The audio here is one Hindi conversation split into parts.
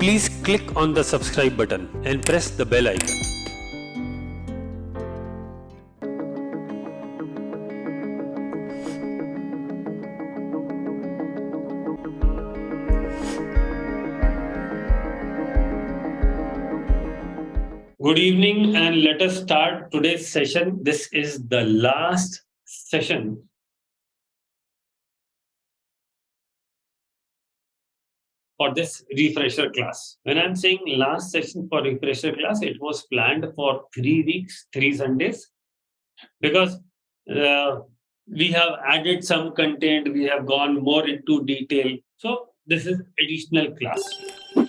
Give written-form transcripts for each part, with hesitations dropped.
Please click on the subscribe button and press the bell icon. Good evening, and let us start today's session. This is the last session for this refresher class. When I'm saying last session for refresher class, it was planned for 3 weeks, 3 Sundays, because we have added some content, we have gone more into detail. So this is additional class.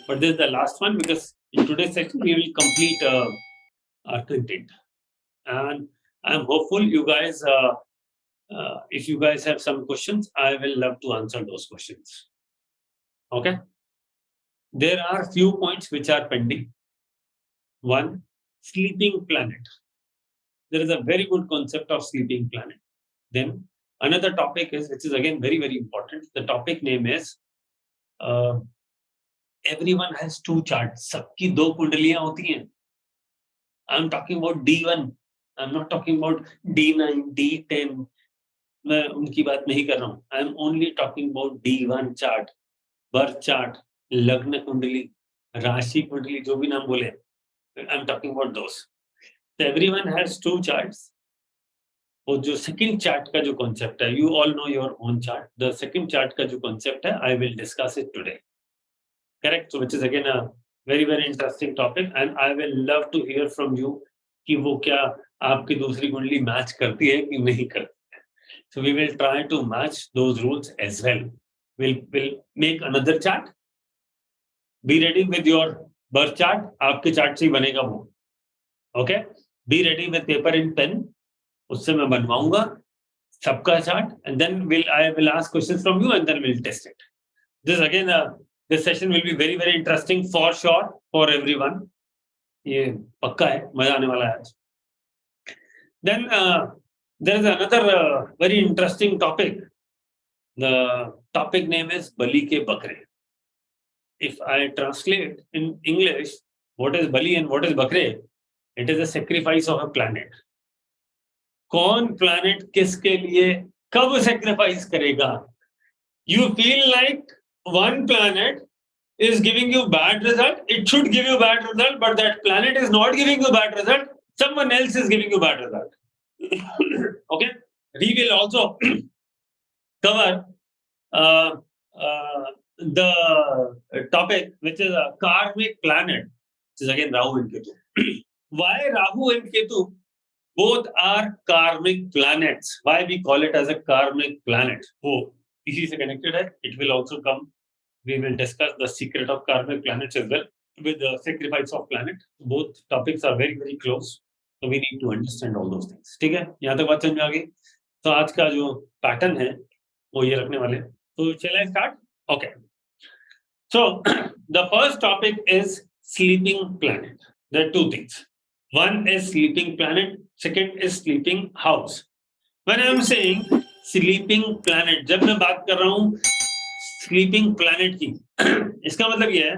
But this is the last one, because in today's session, we will complete our content. And I'm hopeful you guys, if you guys have some questions, I will love to answer those questions. Okay? There are few points which are pending. One, sleeping planet. There is a very good concept of sleeping planet. Then another topic is, which is again very, very important. The topic name is everyone has 2 charts. सबकी 2 कुंडलियां होती हैं. I'm talking about D1. I'm not talking about D9, D10. मैं उनकी बात नहीं कर रहा हूँ. I'm only talking about D1 chart, birth chart, लग्न कुंडली, राशि कुंडली, जो भी नाम बोले. I'm talking about those. So everyone has 2 charts. और जो second chart का जो concept है, you all know your own chart. The second chart का जो concept है, I will discuss it today. Correct? So which is again a very, very interesting topic, and I will love to hear from you कि वो क्या आपकी दूसरी कुंडली मैच करती है कि नहीं करती है. So we will try to match those rules as well. We'll make another chart. Be ready with your birth chart. आपके chart से ही बनेगा वो. Okay? Be ready with paper and pen. उससे मैं बनवाऊंगा सबका chart, and then I will ask questions from you, and then we'll test it. This again, this session will be very, very interesting for sure for everyone. ये पक्का है, मजा आने वाला है आज. Then there is another very interesting topic. The topic name is बलि के बकरे. If I translate in English, what is Bali and what is बकरे? It is a sacrifice of a planet. कौन planet किसके लिए कब sacrifice करेगा? You feel like one planet is giving you bad result. It should give you bad result, but that planet is not giving you bad result. Someone else is giving you bad result. Okay? We will also cover the topic, which is a karmic planet, which is again Rahu and Ketu. Why Rahu and Ketu? Both are karmic planets. Why we call it as a karmic planet? Oh, इसी से connected है. It will also come. We will discuss the secret of karmic planets as well with the sacrifice of planet. Both topics are very, very close. So we need to understand all those things. ठीक है? यहाँ तक बात समझ में आ गई? तो आज का जो पैटर्न है वो ये रखने वाले. So shall I start? Okay. So the first topic is sleeping planet. There are 2 things. One is sleeping planet. Second is sleeping house. When I am saying sleeping planet, जब मैं बात कर रहा हूँ sleeping planet की, इसका मतलब ये है,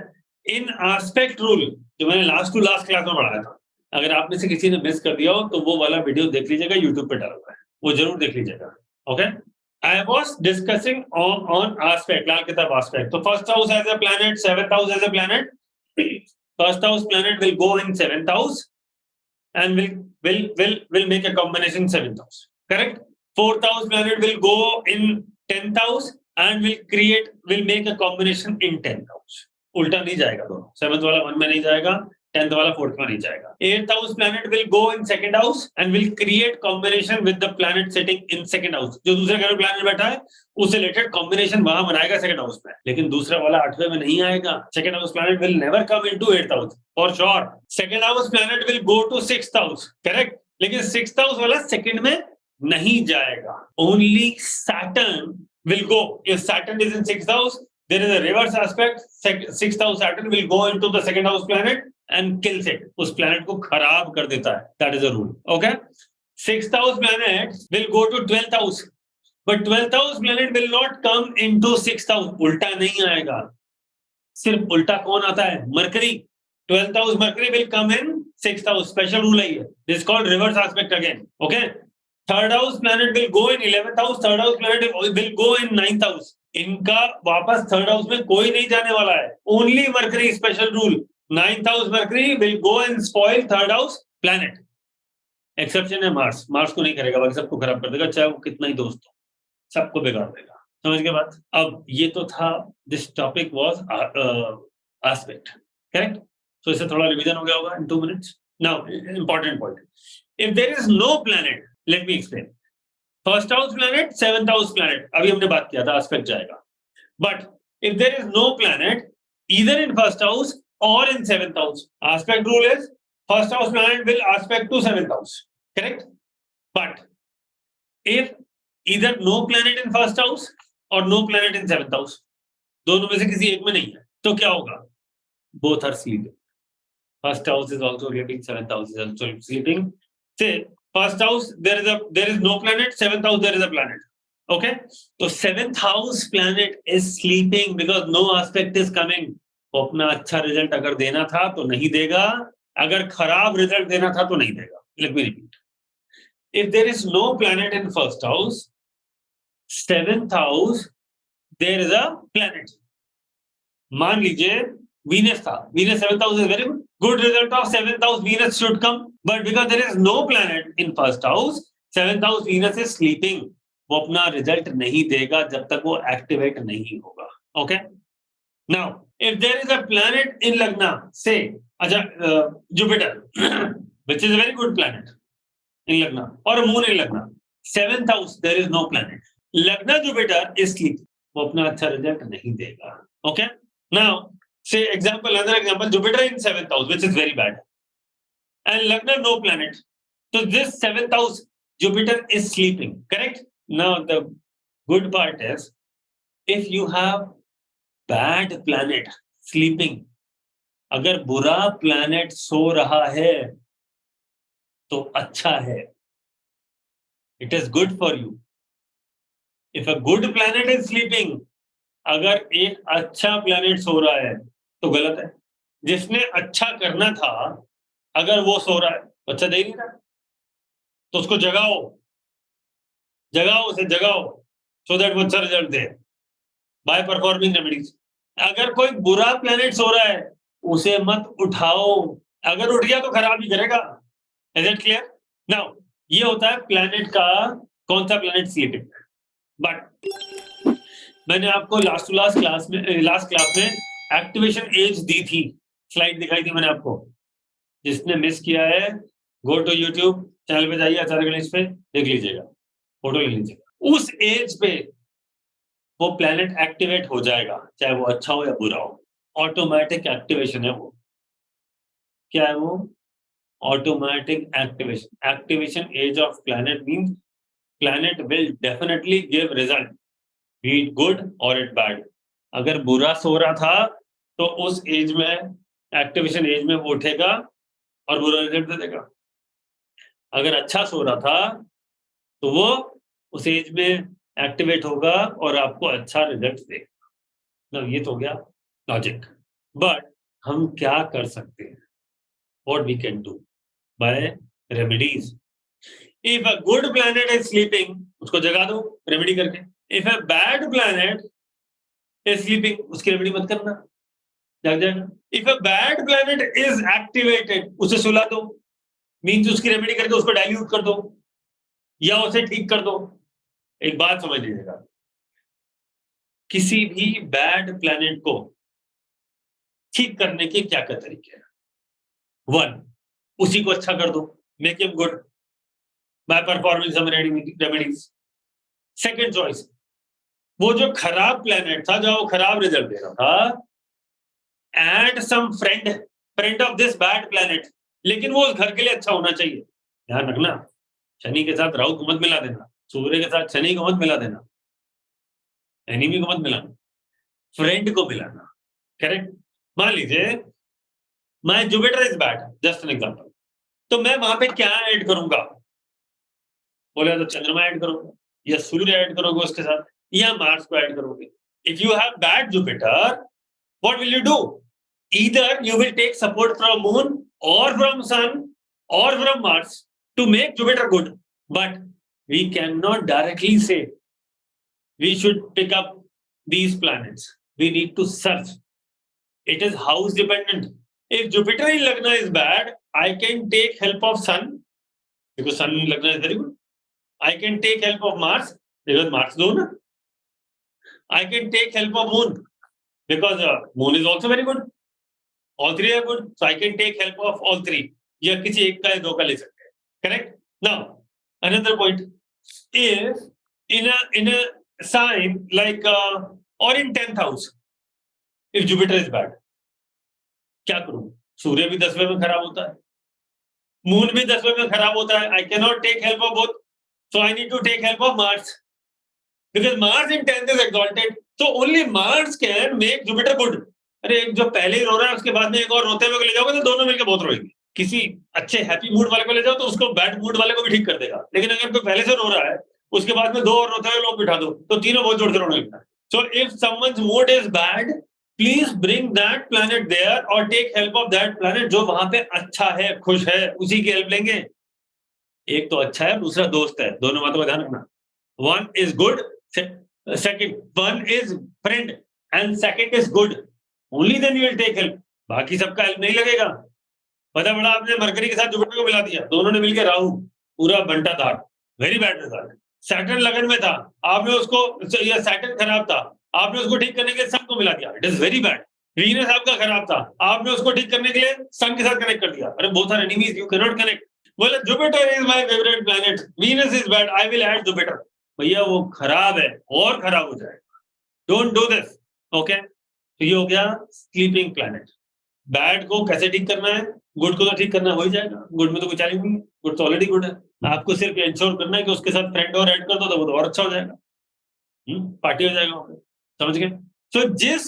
in aspect rule, जो मैंने last to last class में पढ़ाया था. अगर आप में से किसी ने मिस कर दिया हो तो वो वाला वीडियो देख लीजिएगा, YouTube पे डाला हुआ है, वो जरूर देख लीजिएगा. Okay? I was discussing on aspect, लाल किताब aspect. So first house as a planet, 7th house as a planet. First house planet will go in 7th house and will make a combination 7th house. Correct? 4th house planet will go in 10th house and will make a combination in 10th house. उल्टा नहीं जाएगा दोनों. 7th वाला 1 में नहीं जाएगा, 10th वाला 4th में नहीं जाएगा. 8th house planet will go in 2nd house and will create combination with the planet sitting in 2nd house. जो दूसरे घर में planet बैठा है उससे related combination वहां बनाएगा 2nd house में, लेकिन दूसरा वाला 8वें में नहीं आएगा. 2nd house planet will never come into 8th house for sure. 2nd house planet will go to 6th house. Correct? लेकिन 6th house वाला 2nd में नहीं जाएगा. Only Saturn will go. If Saturn is in 6th house, there is a reverse aspect. 6th house Saturn will go into the 2nd house planet and kills it. उस planet को खराब कर देता है. That is a rule. Okay? 6th house planet will go to 12th house. But 12th house planet will not come into 6th house. उल्टा नहीं आएगा. सिर्फ उल्टा कौन आता है? Mercury. 12th house Mercury will come in 6th house. Special rule है ये. This is called reverse aspect again. Okay. Third house planet will go in 11th house. Third house planet will go in 9th house. इनका वापस थर्ड हाउस में कोई नहीं जाने वाला है. Only Mercury. Special rule. 9th house Mercury will go and spoil third house planet. Exception है मार्स. मार्स को नहीं करेगा, बाकी सबको खराब कर देगा, चाहे वो कितना ही दोस्त हो, सबको बिगाड़ देगा. समझ के बात? अब ये तो था, this topic was aspect. Correct? So इससे थोड़ा रिवीजन हो गया होगा in 2 minutes. Now, important point. If there is no planet, let me explain. First house planet, 7th house planet. अभी हमने बात किया था, aspect जाएगा. But if there is no planet, either in first house or in 7th house, aspect rule is first house planet will aspect to 7th house. Correct? But if either no planet in first house or no planet in 7th house, दोनों में से किसी एक में नहीं है, तो क्या होगा? Both are sleeping. First house is also sleeping, 7th house is also sleeping. Say first house there is no planet, 7th house there is a planet. Okay, so 7th house planet is sleeping because no aspect is coming. वो अपना अच्छा रिजल्ट अगर देना था तो नहीं देगा, अगर खराब रिजल्ट देना था तो नहीं देगा. Let me repeat. If there is no planet in first house, 7th house there is a planet. मान लीजिए Venus था. Venus 7th house is very good. Good result of 7th house Venus should come. But because there is no planet in first house, 7th house Venus is sleeping. वो अपना रिजल्ट नहीं देगा जब तक वो एक्टिवेट नहीं होगा. Okay? Now, if there is a planet in Lagna, say, Jupiter, which is a very good planet in Lagna, or a moon in Lagna, 7th house there is no planet. Lagna Jupiter is sleeping. वो अपना अच्छा रिजल्ट नहीं देगा. Okay? Now, say another example, Jupiter in 7th house, which is very bad, and Lagna no planet. So this 7th house Jupiter is sleeping. Correct? Now the good part is, if you have bad planet sleeping, अगर बुरा planet सो रहा है तो अच्छा है. It is good for you. If a good planet is sleeping, अगर एक अच्छा planet सो रहा है तो गलत है. जिसने अच्छा करना था अगर वो सो रहा है तो अच्छा दे नहीं रहा, तो उसको जगाओ, उसे जगाओ, सो दैट वो अच्छा result they by performing remedies. अगर कोई बुरा प्लेनेट सो रहा है उसे मत उठाओ, अगर उठ गया तो खराब ही करेगा. Is it clear? नाउ ये होता है प्लेनेट का, कौन सा प्लेनेट स्लीपिंग. बट मैंने आपको लास्ट क्लास में एक्टिवेशन एज दी थी, स्लाइड दिखाई थी मैंने आपको. जिसने मिस किया है, गो टू यूट्यूब चैनल पे जाइए, आचार्य गणेश पे देख लीजिएगा, फोटो ले लीजिएगा. उस एज पे वो प्लेनेट एक्टिवेट हो जाएगा, चाहे वो अच्छा हो या बुरा हो. ऑटोमेटिक एक्टिवेशन है वो. क्या है वो? Automatic activation. Activation age of planet means planet will definitely give result, be it good or it bad. अगर बुरा सो रहा था तो उस एज में, एक्टिवेशन एज में वो उठेगा और बुरा रिजल्ट दे देगा. अगर अच्छा सो रहा था तो वो उस एज में एक्टिवेट होगा और आपको अच्छा रिजल्ट देगा. ये तो हो गया लॉजिक. बट हम क्या कर सकते हैं? What we can do by remedies. If a good planet is sleeping, उसको जगा दो रेमेडी करके. If a bad planet is sleeping, उसकी रेमेडी मत करना, जाग जाएगा. If a bad planet is activated, उसे सुला दो, मीन्स उसकी रेमेडी करके उसको डाइल्यूट कर दो या उसे ठीक कर दो. एक बात समझ लीजिएगा, किसी भी बैड प्लैनेट को ठीक करने के क्या क्या तरीके हैं. 1, उसी को अच्छा कर दो, make him good by performing some remedies. Second choice, वो जो खराब प्लैनेट था, जो खराब रिजल्ट दे रहा था, add some friend of this bad planet, लेकिन वो उस घर के लिए अच्छा होना चाहिए. ध्यान रखना, शनि के साथ राहु को मत मिला देना, सूर्य के साथ शनि को मत मिला देना, एनिमी को मत मिलाना, फ्रेंड को मिलाना. करेक्ट? मान लीजिए my Jupiter is bad, just an example, तो मैं वहां पे क्या ऐड करूंगा? बोले तो चंद्रमा ऐड करोगे या सूर्य ऐड करोगे उसके साथ, या मार्स को ऐड करोगे. If you have bad Jupiter, what will you do? Either you will take support from moon or from sun or from Mars to make Jupiter good, but we cannot directly say we should pick up these planets. We need to search. It is house dependent. If Jupiter in Lagna is bad, I can take help of sun because sun in Lagna is very good. I can take help of Mars because Mars is good. I can take help of moon because moon is also very good. All three are good, so I can take help of all three. या किसी एक का या दो का ले सकते हैं. Correct? Now, another point. If in a sign like or in 10th house, if Jupiter is bad, क्या करूं? सूर्य भी 10वें में खराब होता है, मून भी 10वें में खराब होता है. I cannot take help of both, so I need to take help of Mars because Mars in 10th is exalted, so only Mars can make Jupiter good. अरे एक जो पहले ही रो रहा है उसके बाद में एक और रोते हुए को ले जाओगे तो दोनों मिलकर बहुत रोएंगे. किसी अच्छे हैप्पी मूड वाले को ले जाओ तो उसको बैड मूड वाले को भी ठीक कर देगा. लेकिन अगर कोई पहले से रो रहा है उसके बाद में दो और रोते हुए लोग बिठा दो तो तीनों बहुत जोर से रोने लगता है. So if someone's mood is bad, please bring that planet there और take help of that planet जो वहां पे अच्छा है, खुश है, उसी की हेल्प लेंगे. एक तो अच्छा है, दूसरा दोस्त है. दोनों बातों का ध्यान रखना. One is good, second one is friend and second is good. Only then you will take help. बाकी सबका हेल्प नहीं लगेगा. पता बड़ा आपने मरकरी के साथ जुपिटर को मिला दिया, दोनों ने मिलकर राहु पूरा बंटा था. Very bad result. सैटर्न लगन में था, आपने उसको, या सैटर्न खराब था, आपने उसको ठीक करने के लिए सन को मिला दिया. It is very bad. Venus आपका खराब था, आपने उसको ठीक करने के लिए सन के साथ कनेक्ट कर दिया. अरे both are enemies, you can not connect. बोले Jupiter is my favourite planet, Venus is bad, I will add Jupiter. भैया वो खराब है और खराब हो जाएगा. Don't do this. ओके, तो ये हो गया स्लीपिंग प्लैनेट. बैड को कैसे ठीक करना है, गुड को तो ठीक करना हो ही जाएगा. गुड में तो कोई चैलेंज नहीं है, गुड तो ऑलरेडी गुड है. आपको सिर्फ इंश्योर करना है कि उसके साथ फ्रेंड और ऐड कर दो तो वो तो और अच्छा हो जाएगा. पार्टी हो जाएगा. समझ गए? सो जिस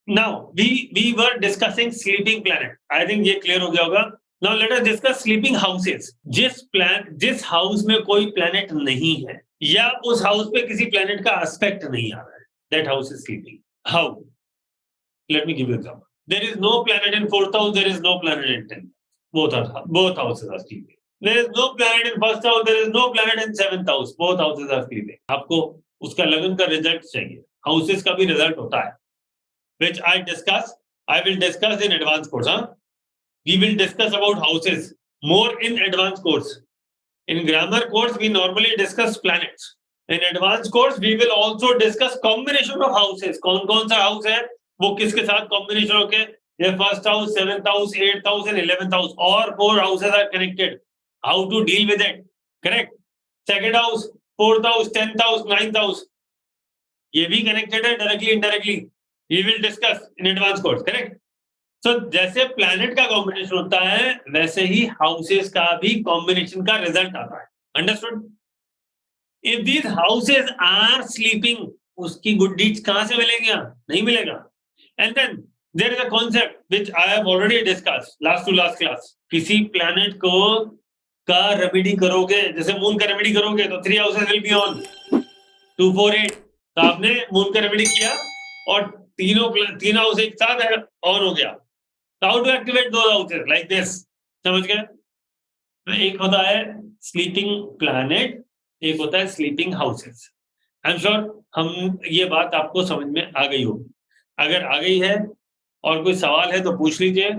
now we were discussing sleeping planet. I think ये क्लियर हो गया होगा. Now let us discuss sleeping houses. जिस हाउस में कोई प्लैनेट नहीं है या उस हाउस पे किसी प्लैनेट का एस्पेक्ट नहीं आ रहा है, that house is sleeping. How? Let me give you an example. There is no planet in 4th house, there is no planet in 10th. Both houses are sleeping. There is no planet in 1st house, there is no planet in 7th house. Both houses are sleeping. आपको उसका लगन का रिजल्ट चाहिए. हाउसेस का भी रिजल्ट होता है, which I will discuss in advanced course. We will discuss about houses more in advanced course. In grammar course, we normally discuss planets. In advanced course, we will also discuss combination of houses. कौन सा हाउस है, वो किसके साथ कॉम्बिनेशन होके, ये 1st house, 7th house, 8th house and 11th house, और 4 houses are connected. How to deal with it? Correct. 2nd house, 4th house, 10th house, 9th house, ये भी कनेक्टेड है directly indirectly. We will discuss in advance course. Correct. So जैसे प्लैनेट का कॉम्बिनेशन होता है वैसे ही हाउसेस का भी कॉम्बिनेशन का रिजल्ट आता है. Understood? If these houses are sleeping, उसकी गुड डीड्स कहां से मिलेगा? नहीं मिलेगा. And then there is a concept which I have already discussed last to last class. किसी planet को का रेमेडी करोगे, जैसे मून का रेमेडी करोगे तो 3 houses will be on. 2, 4, 8. तो आपने मून का रेमेडी किया और तीन हाउस एक साथ ऑन हो गया. तो हाउ टू एक्टिवेट दो हाउसेस लाइक दिस? समझ गए? तो एक होता है स्लीपिंग प्लैनेट, एक होता है sleeping houses. I am sure हम ये बात आपको समझ में आ गई होगी. अगर आ गई है और कोई सवाल है तो पूछ लीजिए,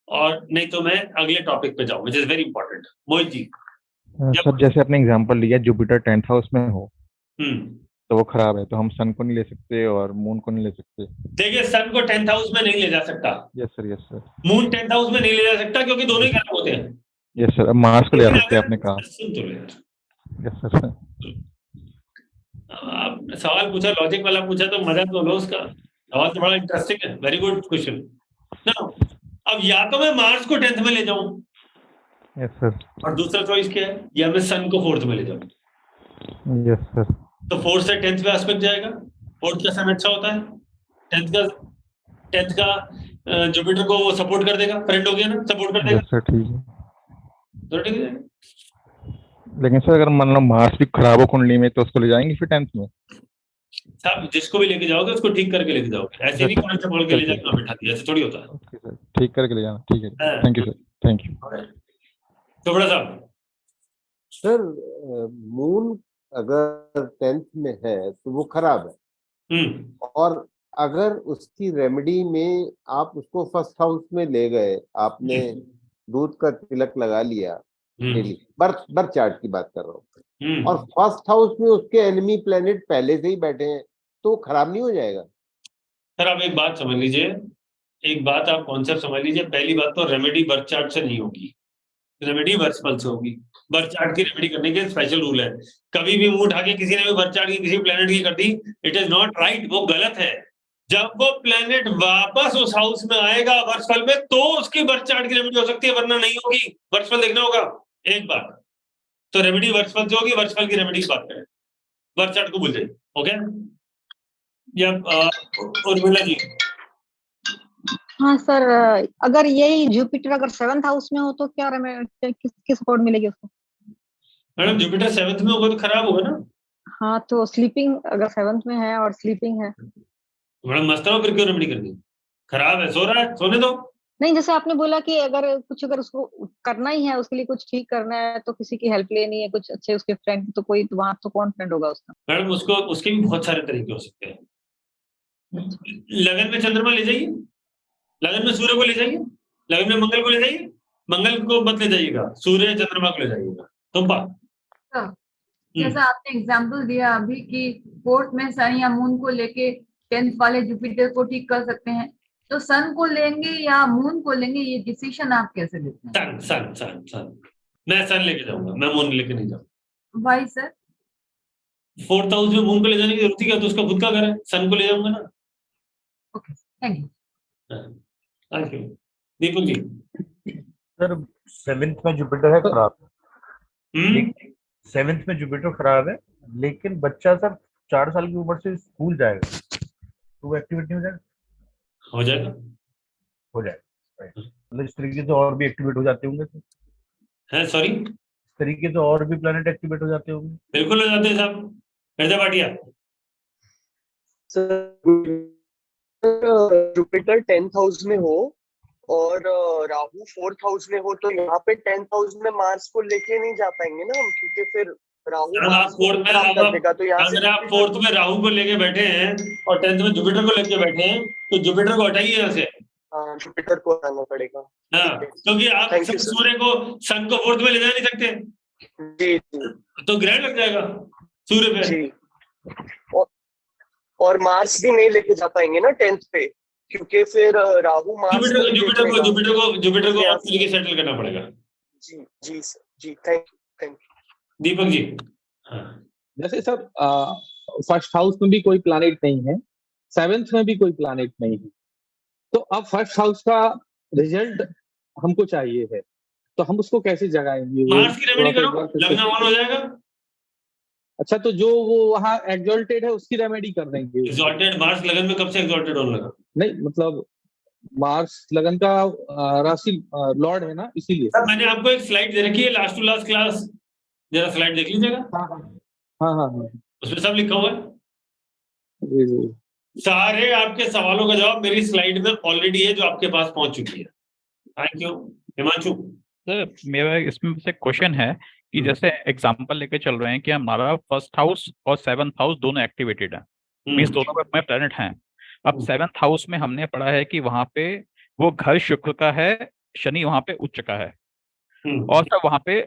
और नहीं तो मैं अगले टॉपिक पे जाऊं, which is very important. Mohit ji. Sir जैसे आपने एग्जांपल लिया जुपिटर 10th हाउस में हो तो वो खराब है, तो हम सन को नहीं ले सकते और मून को नहीं ले सकते. देखिए सन को 10th हाउस में नहीं ले जा सकता. Yes sir, yes sir. Moon 10th house में नहीं ले जा सकता क्योंकि दोनों ही खराब होते हैं. Yes sir. अब मार्स को ले जा सकते हैं, आपने कहा. सुन तो ले. Yes sir. आप सवाल पूछा, लॉजिक वाला पूछा तो मजा तो लो उसका. सवाल तो बड़ा इंटरेस्टिंग है. Very good question. नाउ अब या तो मैं मार्स को 10th में ले जाऊं, यस सर, और दूसरा चॉइस क्या है, या मैं सन को 4th में ले जाऊं. Yes sir. तो 4th से 10th पे एस्पेक्ट जाएगा. 4th का सन अच्छा होता है, 10th का जुपिटर को वो सपोर्ट कर देगा. फ्रेंड हो गया ना, सपोर्ट कर देगा. यस सर, ठीक है. तो ठीक है. लेकिन सर अगर मान लो मार्स भी खराब हो कुंडली में तो उसको ले जाएंगे फिर 10th में? साहब जिसको भी लेके जाओगे उसको ठीक करके लेके जाओगे, ऐसे नहीं कान से पकड़ के ले जाकर बैठा दिया, ऐसे थोड़ी होता है। ओके सर, ठीक करके ले जाना, ठीक है, हाँ। Thank you sir, thank you. Chopra साहब। सर मून अगर 10th में है तो वो खराब है, और अगर उसकी रेमेडी में आप उसको फर्स्ट हाउस में ले गए, आपने दूध का तिलक लगा लिया डेली, बर्थ चार्ट की बात कर रहा हूँ, और फर्स्ट हाउस में उसके एनिमी प्लेनेट पहले से ही बैठे हैं, तो खराब नहीं हो जाएगा? सर आप एक बात समझ लीजिए, एक बात आप कॉन्सेप्ट समझ लीजिए। पहली बात तो रेमेडी बर्थ चार्ट से नहीं होगी, रेमेडी वर्सपल से होगी। बर्थ चार्ट की रेमेडी करने के स्पेशल रूल है। कभी भी मुंह उठा के किसी ने भी बर्थ चार्ट की किसी प्लेनेट की कर दी, इट इज नॉट राइट, वो गलत है। जब वो प्लेनेट वापस उस हाउस में आएगा वर्सपल में, तो उसकी बर्थ चार्ट की रेमेडी हो सकती है, वरना नहीं होगी। वर्सपल देखना होगा एक बार, तो रेमेडी वर्सपल जो होगी, वर्सपल की रेमेडी की बात करें, बर्थ चार्ट को भूल जाइए। ओके, या उर्मिला जी। हाँ सर, अगर यही जुपिटर अगर 7th हाउस में हो तो क्या किसकी सपोर्ट मिलेगी उसको? मैडम जुपिटर 7th में होगा तो खराब होगा ना। हाँ तो स्लीपिंग अगर 7th में है और स्लीपिंग है, मैडम मस्त हो, फिर क्यों रेमेडी करनी? खराब है, सो रहा है, सोने दो। नहीं जैसे आपने बोला कि अगर उसको करना ही है, उसके लिए कुछ ठीक करना है तो किसी की हेल्प लेनी है, कुछ अच्छे उसके फ्रेंड, तो कोई वहां तो कौन फ्रेंड होगा उसका? मैडम उसको उसके भी बहुत सारे तरीके हो सकते हैं। लगन में चंद्रमा ले जाइए, लगन में सूर्य को ले जाइए, लगन में मंगल को ले जाइए, मंगल को मत ले जाइएगा, सूर्य चंद्रमा को ले जाइएगा। तुम जैसा आपने एग्जाम्पल दिया अभी कि 4th में सन या मून को लेके 10th वाले जुपिटर को ठीक कर सकते हैं, तो सन को लेंगे या मून को लेंगे, ये डिसीजन आप कैसे लेते हैं? सन मैं सन लेके जाऊंगा, मैं मून लेके नहीं जाऊंगा। Why sir? 4th हाउस में मून को ले जाने की जरूरत क्या, तो उसका खुद का घर है, सन को ले जाऊंगा ना। Okay, thank you. Thank you. Deepak ji. Sir 7th में जुपिटर है खराब, 7th में जुपिटर खराब है, लेकिन बच्चा सर 4 साल की उम्र से स्कूल जाएगा तो वो एक्टिवेट नहीं हो जाएगा? हो जाएगा, हो जाएगा। मतलब इस तरीके से और भी एक्टिवेट हो जाते होंगे है, सॉरी, इस तरीके से और भी प्लैनेट एक्टिवेट हो जाते होंगे? बिल्कुल हो जाते हैं साहब। हृदय भाटिया। जुपिटर 10th हाउस में हो और राहु 4th हाउस में हो, तो यहाँ पे 10th हाउस में मार्स को लेके नहीं जा पाएंगे ना हम, क्योंकि फिर राहु मार्स को खराब कर देगा। तो यहाँ से अगर आप 4th में राहु को लेके बैठे हैं और 10th में जुपिटर को लेके बैठे हैं, तो जुपिटर को हटाइए यहाँ से। हाँ, जुपिटर को हटाना पड़ेगा। हाँ, क्योंकि आप सूर्य को, सन को 4th में ले जा नहीं सकते। जी, तो ग्रहण लग जाएगा सूर्य पे जी, और मार्स भी नहीं लेके जा पाएंगे ना 10th पे, क्योंकि फिर राहु मार्स जुपिटर को और तरीके सेटल करना पड़ेगा। जी sir, ji, thank you. Deepak जी। जैसे सर फर्स्ट हाउस में भी कोई प्लैनेट नहीं है, 7th में भी कोई प्लैनेट नहीं है, तो अब फर्स्ट हाउस का रिजल्ट हमको चाहिए है, तो हम उसको कैसे जगाएंगे? मार्स की रेमेडी करो, लगना ऑन हो जाएगा। अच्छा, तो जो वो वहाँ एक्सॉल्टेड है उसकी रेमेडी कर देंगे। एक्सॉल्टेड मार्स लगन में कब से एक्सॉल्टेड होने लगा? नहीं, मतलब मार्स लगन का राशि लॉर्ड है ना, इसीलिए। सर मैंने आपको एक स्लाइड दे रखी है, लास्ट टू लास्ट क्लास, जरा स्लाइड देख लीजिएगा। हाँ, उसमें सब लिखा हुआ है। जी। सारे आपके सवालों का जवाब मेरी स्लाइड में ऑलरेडी है, जो आपके पास पहुंच चुकी है। Thank you. हिमांशु। सर मेरा इसमें से क्वेश्चन है कि जैसे एग्जांपल लेके चल रहे हैं कि हमारा फर्स्ट हाउस और 7th हाउस दोनों एक्टिवेटेड है, मींस दोनों में प्लैनेट हैं। अब 7th हाउस में हमने पढ़ा है कि वहां पे वो घर शुक्र का है, शनि वहां पे उच्च का है, और फिर वहां पे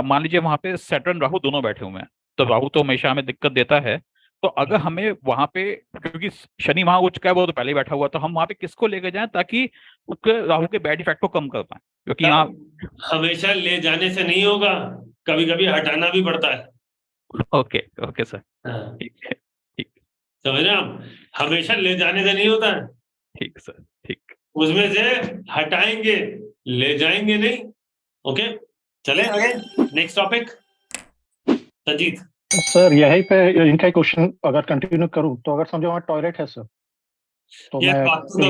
मान लीजिए वहां पे सैटर्न राहु दोनों बैठे हुए हैं, तो राहु तो हमेशा हमें दिक्कत देता है। तो अगर हमें वहां पे, क्योंकि शनि वहां उच्च का है, वो तो पहले ही बैठा हुआ, तो हम वहां पे किसको लेके जाएं ताकि उसके राहु के बैड इफेक्ट को कम कर पाए? क्योंकि यहाँ हमेशा ले जाने से नहीं होगा, कभी कभी हटाना भी पड़ता है। ओके सर, ठीक है, समझ रहे आप, हमेशा ले जाने से नहीं होता है। ठीक सर, ठीक, उसमें से हटाएंगे, ले जाएंगे नहीं। ओके, चले आगे, नेक्स्ट टॉपिक। संजीत सर, यही पे इनका क्वेश्चन अगर कंटिन्यू करूं, तो अगर समझो वहाँ टॉयलेट है सर, तो ये मैं वास्तु का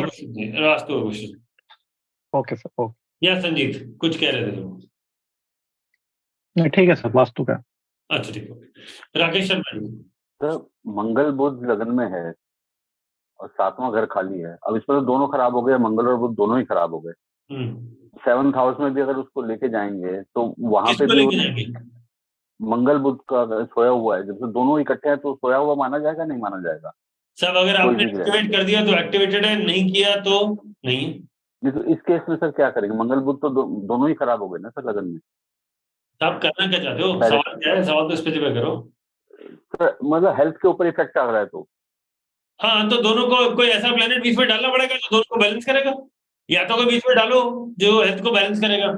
क्वेश्चन। Okay sir, okay. या संजीत कुछ कह रहे थे तुम? नहीं, ठीक है सर, वास्तु का। अच्छा ठीक है। राकेश शर्मा जी। तो मंगल बुध लगन में है और 7वां घर खाली है। अब इसमें तो दोनों खराब हो गए, मंगल और बुध दोनों ही खराब हो गए। 7th हाउस में भी अगर उसको लेके जाएंगे तो वहां पे भी मंगल बुध का सोया हुआ है, जब तो दोनों इकट्ठे हैं तो सोया हुआ माना जाएगा, नहीं माना जाएगा? सब अगर आपने एक्टिवेट कर दिया तो एक्टिवेटेड है, नहीं किया तो नहीं। तो इस केस में सर क्या करेंगे? मंगल बुध तो दोनों ही खराब हो गए ना सर लगन में। आप करना क्या चाहते हो? सवाल क्या है? सवाल तो स्पेसिफाई करो। मतलब हेल्थ के ऊपर इफेक्ट आ रहा है तो हाँ, तो दोनों को कोई ऐसा प्लेनेट बीच में डालना पड़ेगा जो दोनों को बैलेंस करेगा, या तो कोई बीच में डालो जो हेल्थ को बैलेंस करेगा।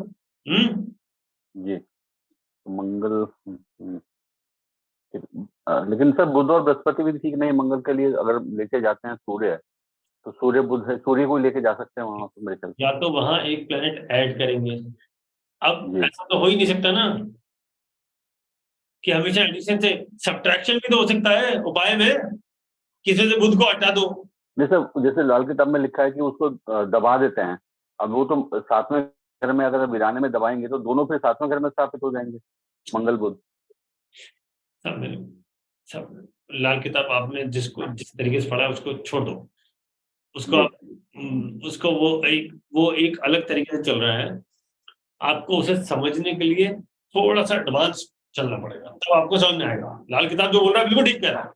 जी, मंगल लेकिन सर बुध और बृहस्पति भी ठीक नहीं। मंगल के लिए अगर लेके जाते हैं सूर्य है तो सूर्य बुध है, सूर्य को लेके जा सकते हैं वहां तो मेरे ख्याल। या तो वहां एक प्लेनेट ऐड करेंगे। अब ऐसा तो हो ही नहीं सकता ना कि हमेशा एडिशन से, सब्ट्रैक्शन भी तो हो सकता है उपाय में, किसी से बुध को हटा दो। जैसे लाल किताब में लिखा है कि उसको दबा देते हैं। अब वो तो 7वें घर में अगर वीराने में दबाएंगे तो दोनों फिर 7वें घर में स्थापित हो जाएंगे, मंगल बुध। सब लाल किताब आपने जिस तरीके से पढ़ा उसको छोड़ दो, उसको वो एक अलग तरीके से चल रहा है। आपको उसे समझने के लिए थोड़ा सा एडवांस चलना पड़ेगा, तब आपको समझ में आएगा। लाल किताब जो बोल रहा है बिल्कुल ठीक कह रहा है।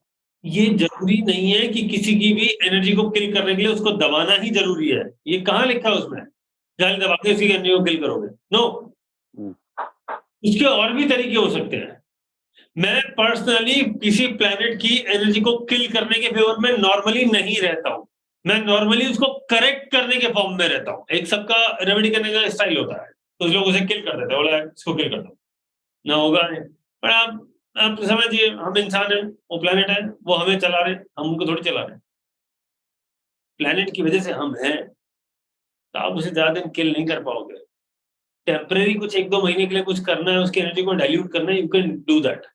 ये जरूरी नहीं है कि किसी की भी एनर्जी को किल करने के लिए उसको दबाना ही जरूरी है। ये कहाँ लिखा है उसमें जाल दबा के उसी की एनर्जी को किल करोगे? नो, उसके और भी तरीके हो सकते हैं। मैं पर्सनली किसी प्लेनेट की एनर्जी को किल करने के फेवर में नॉर्मली नहीं रहता हूं। मैं नॉर्मली उसको करेक्ट करने के फॉर्म में रहता हूं। एक सबका रेमेडी करने का स्टाइल होता है, तो लोग उसे किल कर देते हैं, बोला इसको किल कर दो ना होगा नहीं। पर आप समझिए, हम इंसान हैं, वो प्लेनेट है, वो हमें चला रहे, हम उनको थोड़ी चला रहे। प्लेनेट की वजह से हम हैं, तो आप उसे ज्यादा दिन किल नहीं कर पाओगे। टेम्परेरी कुछ 1-2 महीने के लिए कुछ करना है, उसकी एनर्जी को डाइल्यूट करना है, you can do that.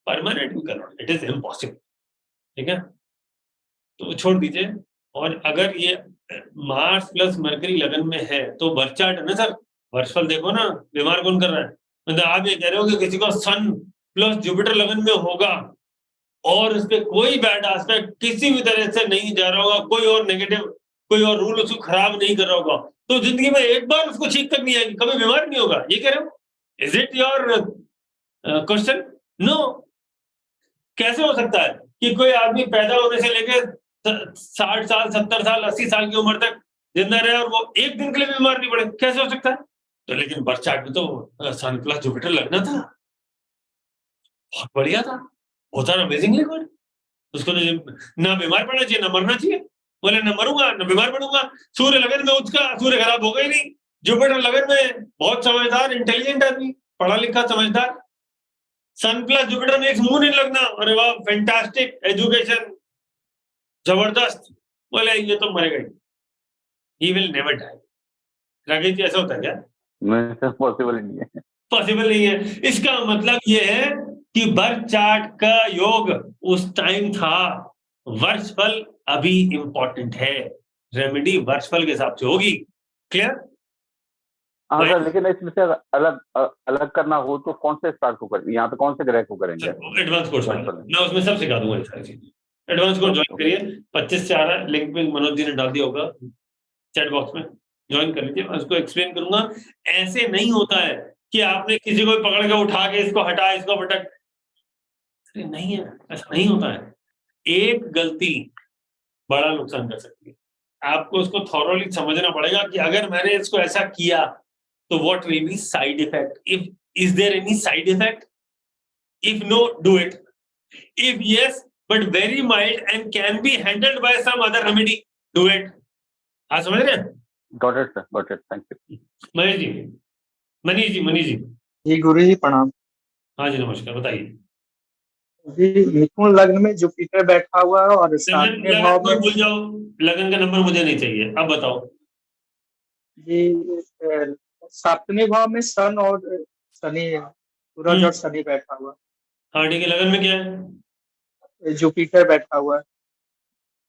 Permanent you can not, it is impossible. ठीक है, तो छोड़ दीजिए। और अगर ये मार्स प्लस मरकरी लगन में है तो बर्थ चार्ट है ना सर, वर्षफल देखो ना, बीमार कौन कर रहा है? मतलब आप ये कह रहे हो कि किसी को सन प्लस जुपिटर लगन में होगा और उस पर कोई बैड एस्पेक्ट किसी भी तरह से नहीं जा रहा होगा, कोई और नेगेटिव, कोई और रूल उसको खराब नहीं कर रहा होगा, तो जिंदगी में एक बार उसको ठीक करनी है, कभी बीमार नहीं होगा, ये कह रहे हो? Is it your question? No. कैसे हो सकता है कि कोई आदमी पैदा होने से लेकर 60 साल, 70 साल, 80 साल की उम्र तक जिंदा रहे और वो एक दिन के लिए बीमार नहीं पड़े? कैसे हो सकता है? तो लेकिन बर्थ चार्ट में तो सन प्लस जुपिटर लगना था, बहुत बढ़िया था, बहुत सारा अमेजिंगली गुड। उसको तो ना बीमार पड़ना चाहिए ना मरना चाहिए। बोले ना मरूंगा ना बीमार पड़ूंगा। सूर्य लगन में उसका सूर्य खराब होगा ही नहीं। जुपिटर लगन में बहुत समझदार, इंटेलिजेंट आदमी, पढ़ा लिखा समझदार। सन प्लस जुपिटर में एक मून इन लगना, अरे वाह, फैंटास्टिक, एजुकेशन जबरदस्त। बोले ये तो मरेगा ही, he will never die. Rakesh ji, ऐसा होता है क्या? पॉसिबल नहीं है। पॉसिबल नहीं है। इसका मतलब ये है कि बर्थ चार्ट का योग उस टाइम था, वर्षफल अभी इंपॉर्टेंट है, रेमेडी वर्षफल के हिसाब से होगी। क्लियर? हाँ सर, लेकिन इसमें से अलग करना हो तो कौन से स्टार को करेंगे? यहाँ पे कौन से ग्रह को करेंगे? एडवांस कोर्स मैं उसमें सब सिखा दूंगा, सारी चीजें। एडवांस कोर्स ज्वाइन करिए, 25 से आ रहा है, लिंक में मनोज जी ने डाल दिया होगा चैट बॉक्स में, ज्वाइन कर लीजिए। मैं उसको एक्सप्लेन करूंगा। ऐसे नहीं होता है कि आपने किसी को पकड़ के उठा के इसको हटा, इसको पटक, नहीं है, ऐसा नहीं होता है। एक गलती बड़ा नुकसान कर सकती है। आपको उसको थॉरोली समझना पड़ेगा कि अगर मैंने इसको ऐसा किया तो what will be side effect, if is there any side effect, if no do it, if yes but very mild and can be handled by some other remedy, do it. आप समझ रहे हैं? Got it sir, got it, thank you. Manish ji, Manish ji. जी गुरु जी प्रणाम। हाँ जी नमस्कार, बताइए जी। मिथुन लग्न में जुपिटर बैठा हुआ है और 7वें भाव में, भूल जाओ, लगन का नंबर मुझे नहीं चाहिए, अब बताओ जी। 7वें भाव में सन और शनि, सूरज और शनि बैठा हुआ। हाँ ठीक है, लगन में क्या है? जुपिटर बैठा हुआ है।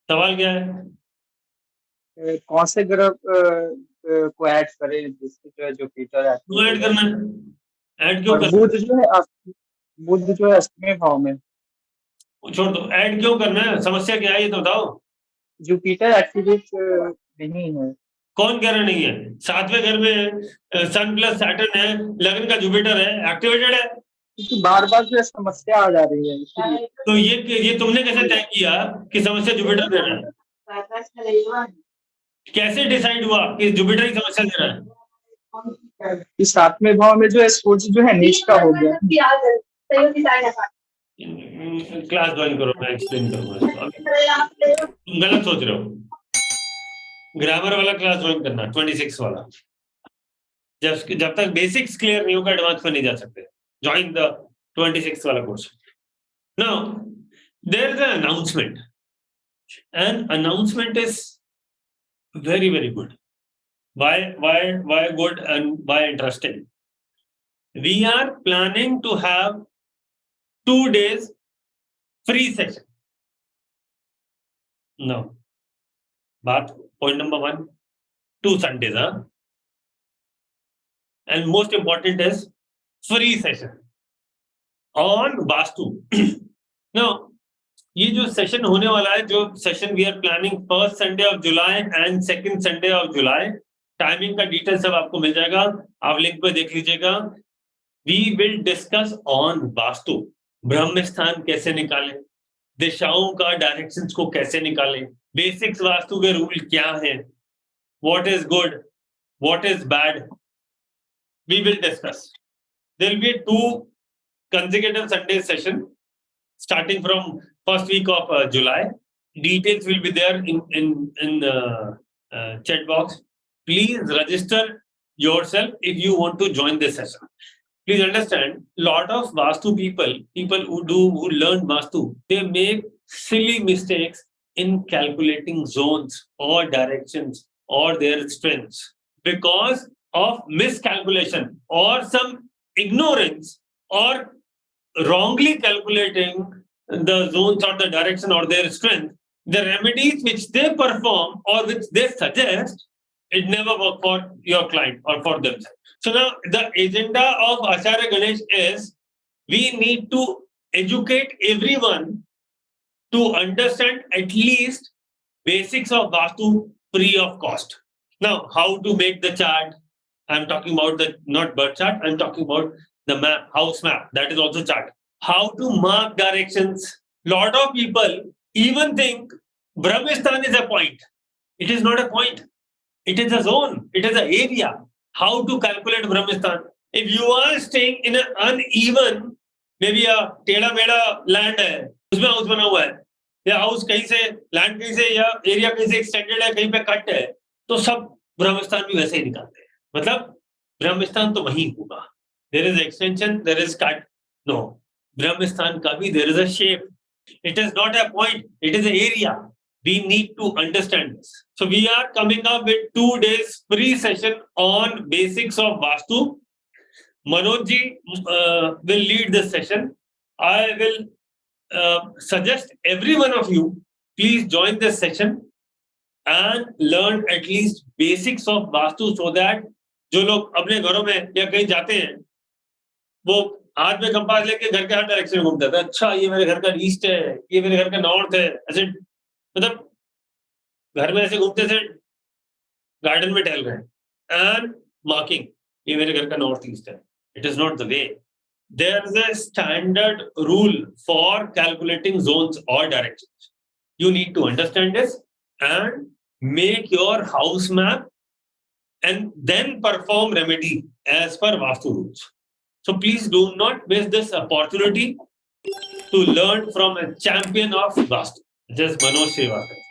सवाल क्या है? कौन से ग्रह को ऐड करें जिससे जो है जुपिटर ऐड करना है? ऐड क्यों करना? बुध जो है 8वें भाव में। छोड़ दो, ऐड क्यों करना है, समस्या क्या है ये तो बताओ। जुपिटर एक्टिवेट नहीं है। कौन कह रहा नहीं है? 7वें घर में सन प्लस सैटर्न है, लगन का जुपिटर है, एक्टिवेटेड है। क्योंकि बार बार जो समस्या आ जा रही है इसलिए। तो ये तुमने कैसे तय किया कि समस्या जुपिटर दे रहा है? कैसे डिसाइड हुआ कि जुपिटर की समस्या दे रहा है? इस 7वें भाव में जो है सोच जो है नीच का हो गया। क्लास ज्वाइन करो, मैं एक्सप्लेन करूंगा। तुम गलत सोच रहे हो, ग्रामर वाला क्लास ज्वाइन करना, 26 वाला। जब तक बेसिक्स क्लियर नहीं होगा एडवांस में नहीं जा सकते। ज्वाइन द 26 वाला course. Now there is an announcement, and announcement is very good. Why good and why interesting? We are planning to have 2 days free session. No. But point number 1, 2 Sundays, and most important is free session on Vastu. Now, ये जो सेशन होने वाला है, जो session we are planning first Sunday of July and second Sunday of July, timing का डिटेल सब आपको मिल जाएगा, आप लिंक पे देख लीजिएगा। We will discuss on Vastu, Brahmasthan कैसे निकालें, दिशाओं का डायरेक्शंस को कैसे निकालें, बेसिक्स वास्तु के रूल क्या हैं, what is good, what is bad, we will discuss. There will be 2 consecutive Sunday session starting from first week of July. Details will be there in chat box. Please register yourself if you want to join this session. Please understand, lot of Vastu people who learn Vastu, they make silly mistakes in calculating zones or directions or their strengths because of miscalculation or some ignorance or wrongly calculating the zones or the direction or their strength. The remedies which they perform or which they suggest, it never work for your client or for themselves. So now the agenda of Acharya Ganesh is we need to educate everyone to understand at least basics of Vastu free of cost. Now, how to make the chart? I'm talking about the not birth chart. I'm talking about the map, house map. That is also chart. How to mark directions. Lot of people even think Brahmistan is a point. It is not a point. It is a zone. It is an area. How to calculate Brahmistan? If you are staying in an uneven, maybe a टेढ़ा मेढ़ा land है, उसमें हाउस बना हुआ है, या हाउस कहीं से लैंड कहीं से या एरिया कहीं से एक्सटेंडेड है, कहीं पे कट है, तो सब ब्रह्मस्थान भी वैसे ही निकालते हैं। मतलब ब्रह्मस्थान तो वहीं होगा। There is extension, there is cut. No, Brahmistan ka bhi there is a shape. It is not a point. It is an area. We need to understand this. So we are coming up with 2 days free session on basics of Vastu. Manoj ji will lead this session. I will suggest every one of you, please join this session and learn at least basics of Vastu so that जो लोग अपने घरों में या कहीं जाते हैं, वो हाथ में कंपास लेके घर के हर डायरेक्शन में घूमता था। अच्छा, ये मेरे घर का ईस्ट है, ये मेरे घर का नॉर्थ है, ऐसे मतलब घर में ऐसे घूमते थे, गार्डन में टहल रहे एंड मार्किंग, ये मेरे घर का नॉर्थ ईस्ट है। It is not the way. There is a standard rule for calculating zones और directions. You need to understand this and make your house map and then perform remedy as per Vastu rules. So please do not miss this opportunity to learn from a champion of Vastu, just Manoj Srivastava.